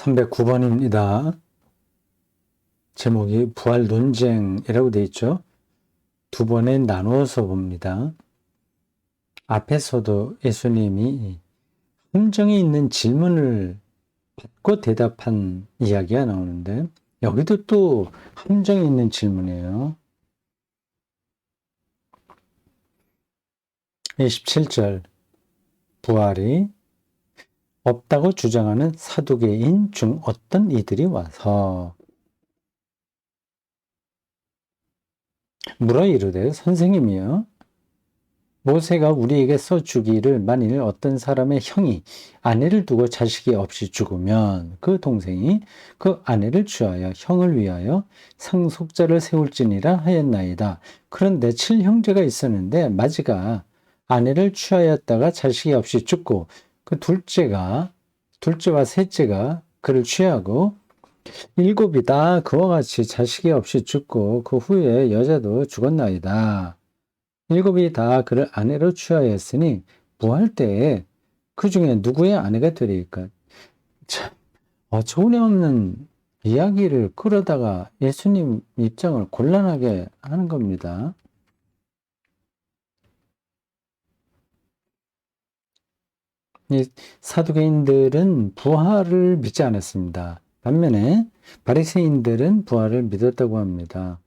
309번입니다. 제목이 부활 논쟁이라고 되어 있죠. 두 번에 나누어서 봅니다. 앞에서도 예수님이 함정이 있는 질문을 받고 대답한 이야기가 나오는데 여기도 또 함정이 있는 질문이에요. 27절 부활이 없다고 주장하는 사두개인 중 어떤 이들이 와서 물어 이르되 선생님이여 모세가 우리에게 써주기를 만일 어떤 사람의 형이 아내를 두고 자식이 없이 죽으면 그 동생이 그 아내를 취하여 형을 위하여 상속자를 세울지니라 하였나이다. 그런데 7형제가 있었는데 마지가 아내를 취하였다가 자식이 없이 죽고 그 둘째와 셋째가 그를 취하고 7이 다 그와 같이 자식이 없이 죽고 그 후에 여자도 죽었나이다. 7이 다 그를 아내로 취하였으니 부활 때에 그 중에 누구의 아내가 되리까? 참, 어처구니없는 이야기를 끌어다가 예수님 입장을 곤란하게 하는 겁니다. 이 사두개인들은 부활을 믿지 않았습니다. 반면에 바리새인들은 부활을 믿었다고 합니다.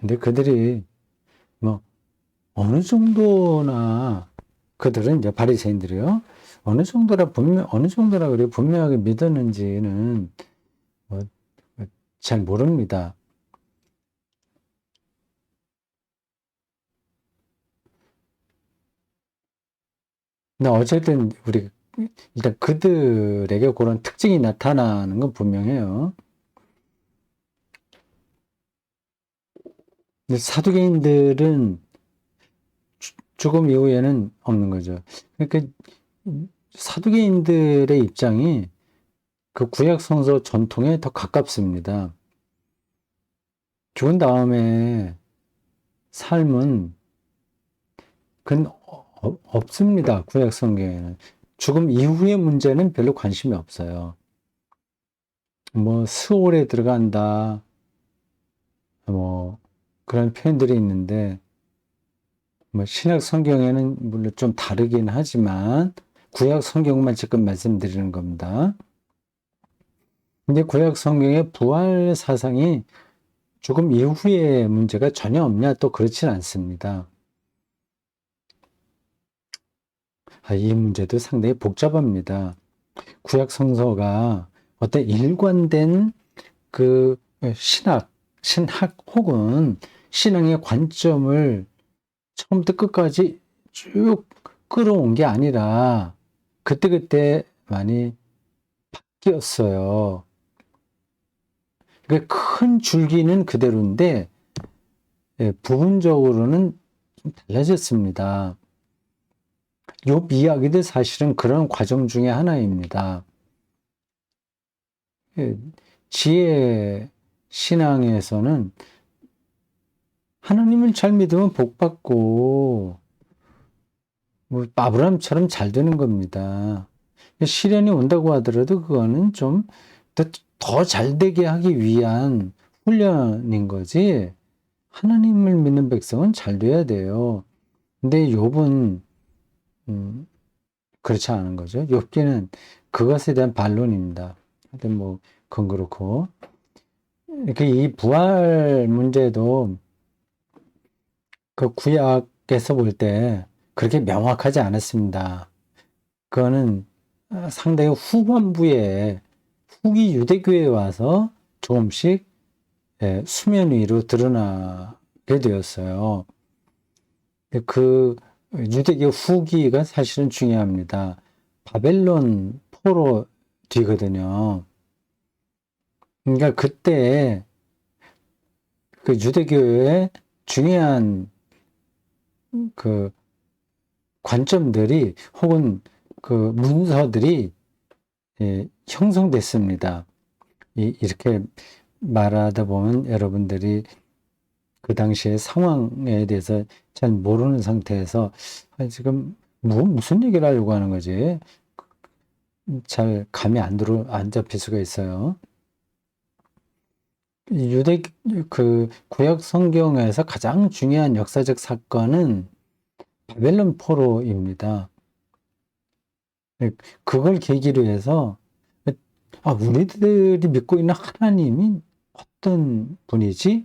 근데 그들이 뭐 어느 정도나 그들은 이제 바리새인들이요. 어느 정도나 그래 분명하게 믿었는지는 잘 모릅니다. 근데 어쨌든 우리 일단 그들에게 그런 특징이 나타나는 건 분명해요. 근데 사두개인들은 죽음 이후에는 없는 거죠. 그러니까 사두개인들의 입장이 그 구약 성서 전통에 더 가깝습니다. 죽은 다음에 삶은 그건 없습니다. 구약 성경에는. 죽음 이후의 문제는 별로 관심이 없어요. 뭐 스올에 들어간다. 뭐 그런 표현들이 있는데 뭐 신약 성경에는 물론 좀 다르긴 하지만 구약 성경만 지금 말씀드리는 겁니다. 근데 구약 성경의 부활 사상이 죽음 이후의 문제가 전혀 없냐? 또 그렇진 않습니다. 이 문제도 상당히 복잡합니다. 구약 성서가 어떤 일관된 그 신학 혹은 신앙의 관점을 처음부터 끝까지 쭉 끌어온 게 아니라 그때그때 많이 바뀌었어요. 큰 줄기는 그대로인데 부분적으로는 좀 달라졌습니다. 욥 이야기도 사실은 그런 과정 중에 하나입니다. 지혜 신앙에서는 하나님을 잘 믿으면 복 받고 뭐 아브라함처럼 잘 되는 겁니다. 시련이 온다고 하더라도 그거는 좀 더 잘 되게 하기 위한 훈련인 거지. 하나님을 믿는 백성은 잘 돼야 돼요. 근데 욥은 그렇지 않은 거죠. 욥기는 그것에 대한 반론입니다. 하여튼 뭐 그건 그렇고 이 부활 문제도 그 구약에서 볼 때 그렇게 명확하지 않았습니다. 그거는 상당히 후반부에 후기 유대교에 와서 조금씩 수면 위로 드러나게 되었어요. 그 유대교 후기가 사실은 중요합니다. 바벨론 포로 뒤거든요. 그러니까 그때 그 유대교의 중요한 그 관점들이 혹은 그 문서들이 형성됐습니다. 이렇게 말하다 보면 여러분들이 그 당시의 상황에 대해서 잘 모르는 상태에서 지금 무슨 얘기를 하려고 하는 거지? 잘 감이 안 잡힐 수가 있어요. 구약 성경에서 가장 중요한 역사적 사건은 바벨론 포로입니다. 그걸 계기로 해서 우리들이 믿고 있는 하나님이 어떤 분이지?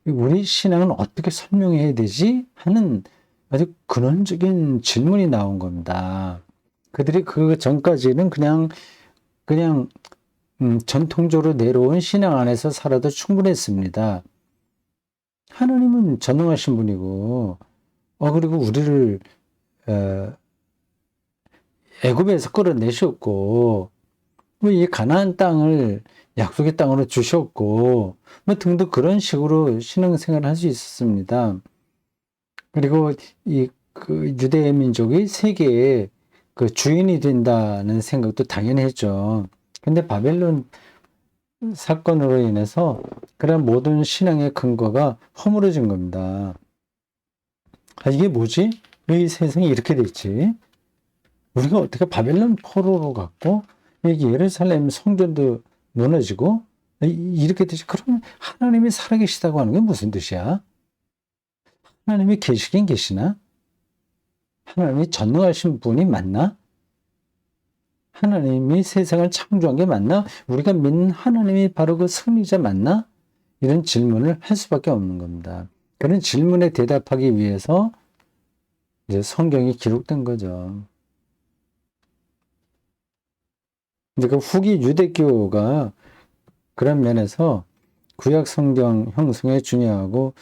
우리 신앙은 어떻게 설명해야 되지? 하는 아주 근원적인 질문이 나온 겁니다. 그들이 그 전까지는 그냥 전통적으로 내려온 신앙 안에서 살아도 충분했습니다. 하나님은 전능하신 분이고, 그리고 우리를 애굽에서 끌어내셨고, 이 가나안 땅을 약속의 땅으로 주셨고, 등등 그런 식으로 신앙생활을 할 수 있었습니다. 그리고 유대 민족이 세계의 그 주인이 된다는 생각도 당연히 했죠. 근데 바벨론 사건으로 인해서 그런 모든 신앙의 근거가 허물어진 겁니다. 이게 뭐지? 왜 이 세상이 이렇게 됐지? 우리가 어떻게 바벨론 포로로 갔고, 예루살렘 성전도 무너지고, 이렇게 되지? 그러면 하나님이 살아계시다고 하는 게 무슨 뜻이야? 하나님이 계시긴 계시나? 하나님이 전능하신 분이 맞나? 하나님이 세상을 창조한 게 맞나? 우리가 믿는 하나님이 바로 그 승리자 맞나? 이런 질문을 할 수밖에 없는 겁니다. 그런 질문에 대답하기 위해서 이제 성경이 기록된 거죠. 근데 그 후기 유대교가 그런 면에서 구약 성경 형성에 중요하고,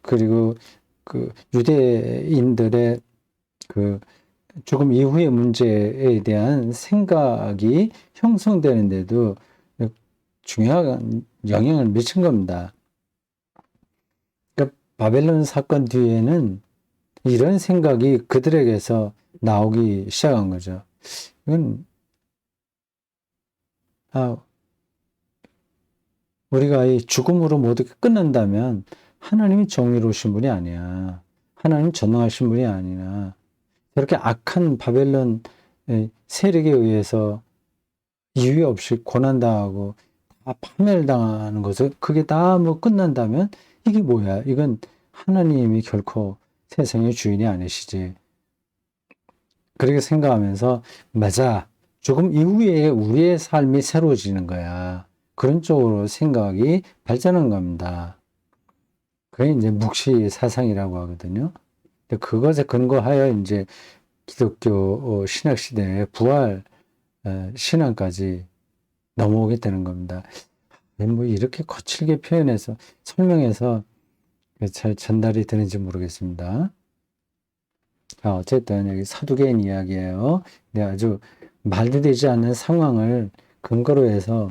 그리고 그 유대인들의 그 조금 이후의 문제에 대한 생각이 형성되는데도 중요한 영향을 미친 겁니다. 그러니까 바벨론 사건 뒤에는 이런 생각이 그들에게서 나오기 시작한 거죠. 이건 우리가 이 죽음으로 모두 끝난다면 하나님이 정의로우신 분이 아니야. 하나님 전능하신 분이 아니라 저렇게 악한 바벨론 세력에 의해서 이유 없이 고난당하고 다 파멸당하는 것을 그게 다 끝난다면 이게 뭐야? 이건 하나님이 결코 세상의 주인이 아니시지. 그렇게 생각하면서 맞아. 죽음 이후에 우리의 삶이 새로워지는 거야. 그런 쪽으로 생각이 발전한 겁니다. 그게 이제 묵시 사상이라고 하거든요. 그것에 근거하여 이제 기독교 신학 시대의 부활 신앙까지 넘어오게 되는 겁니다. 이렇게 거칠게 표현해서 설명해서 잘 전달이 되는지 모르겠습니다. 어쨌든 여기 사두개인 이야기예요. 근데 아주 말도 되지 않는 상황을 근거로 해서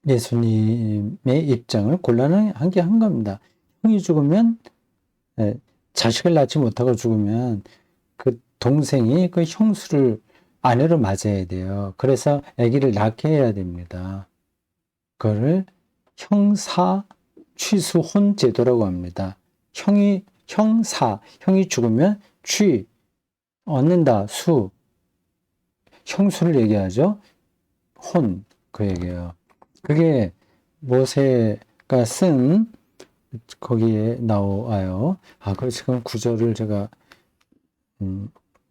예수님의 입장을 곤란하게 한 겁니다. 형이 죽으면 자식을 낳지 못하고 죽으면 그 동생이 그 형수를 아내로 맞아야 돼요. 그래서 아기를 낳게 해야 됩니다. 그거를 형사 취수혼 제도라고 합니다. 형이 죽으면 얻는다, 형수를 얘기하죠. 그 얘기예요. 그게 모세가 쓴 거기에 나와요. 그 지금 구절을 제가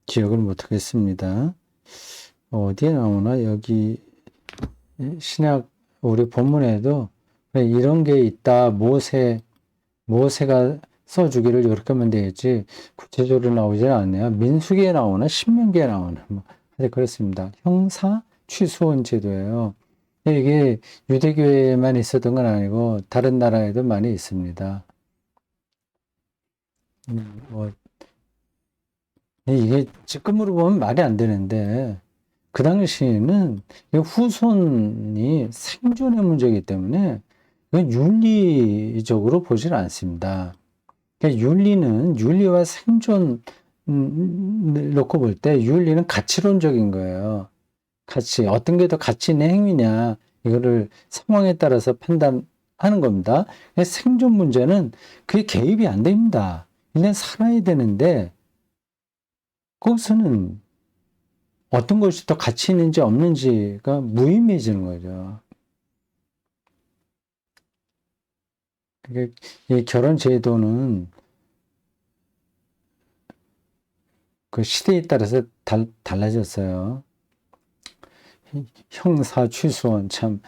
기억을 못하겠습니다. 어디에 나오나? 여기 신약 우리 본문에도 이런 게 있다. 모세가 써주기를 이렇게 하면 되겠지. 구체적으로 나오지 않네요. 민수기에 나오나 신명기에 나오나 그렇습니다. 형사 취소원 제도예요. 이게 유대교에만 있었던 건 아니고 다른 나라에도 많이 있습니다. 이게 지금으로 보면 말이 안 되는데 그 당시에는 후손이 생존의 문제이기 때문에 윤리적으로 보질 않습니다. 그러니까 윤리와 생존 놓고 볼 때 윤리는 가치론적인 거예요. 어떤 게 더 가치 있는 행위냐 이거를 상황에 따라서 판단하는 겁니다. 생존 문제는 그게 개입이 안 됩니다. 그냥 살아야 되는데 거기서는 어떤 것이 더 가치 있는지 없는지가 무의미해지는 거죠. 이게 이 결혼 제도는 그 시대에 따라서 달라졌어요. 형사 취소원 참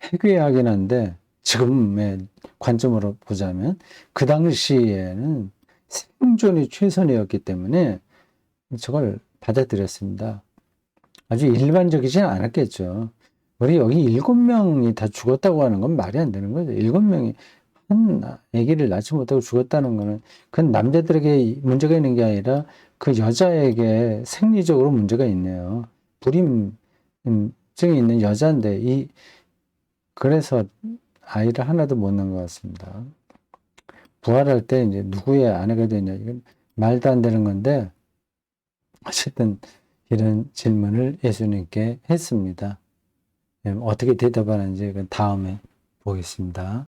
해괴하긴 한데 지금의 관점으로 보자면 그 당시에는 생존이 최선이었기 때문에 저걸 받아들였습니다. 아주 일반적이진 않았겠죠. 우리 여기 7명이 다 죽었다고 하는 건 말이 안 되는 거죠. 7명이 한 아기를 낳지 못하고 죽었다는 거는 그건 남자들에게 문제가 있는 게 아니라 그 여자에게 생리적으로 문제가 있네요. 불임증이 있는 여자인데 그래서 아이를 하나도 못 낳은 것 같습니다. 부활할 때 이제 누구의 아내가 되냐 이건 말도 안 되는 건데 어쨌든 이런 질문을 예수님께 했습니다. 어떻게 대답하는지 다음에 보겠습니다.